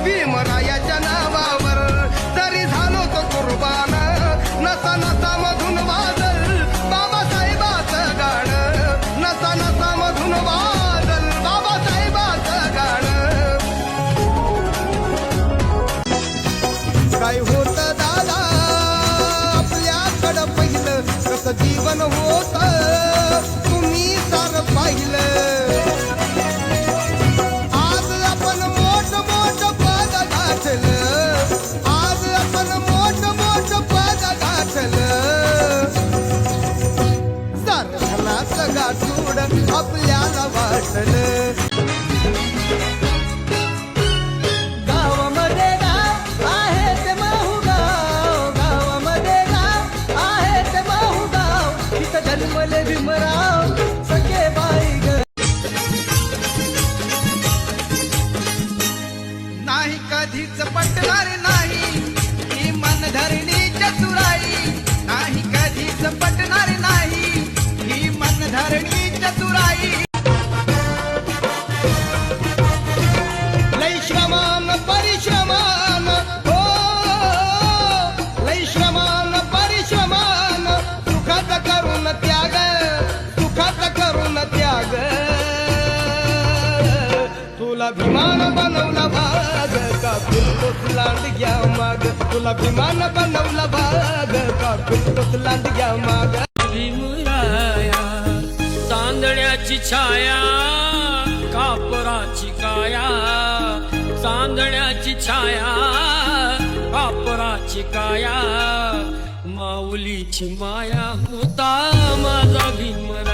भीमरायाच्या नावावर जरी झालो तो कुर्बान नसा नसा मधून वादल बाबासाहेबाचं गाणं नसा नसा मधून वादल बाबासाहेबाचं गाणं काय होत दादा आपल्याकडं पहिलं कसं जीवन होत तुम्ही सार पाहिलं आज आपण मोठ मोठ पद गाठलं आज आपण मोठ मोठ पद गाठलं सारखनाचं गाठूड आपल्याला वाटलं भीमराव सखे बाई ग नाही कधीच पटणार नाही ही मनधरणी चतुराई नाही कधीच पटणार नाही ही मनधरणी चतुराई लय श्रमान परिश्रमान हो लय श्रमान परिश्रमान सुखात करून त्याग त्याग तुला विमान बनवला भाग का फिरतोच लांडग्या माग तुला विमान बनवला भाग का फिरतोच लांडग्या माग भीमराया चांदण्याची छाया कापराची काया चांदण्याची छाया कापराची काया माऊलीची माया होता माझा भीमराया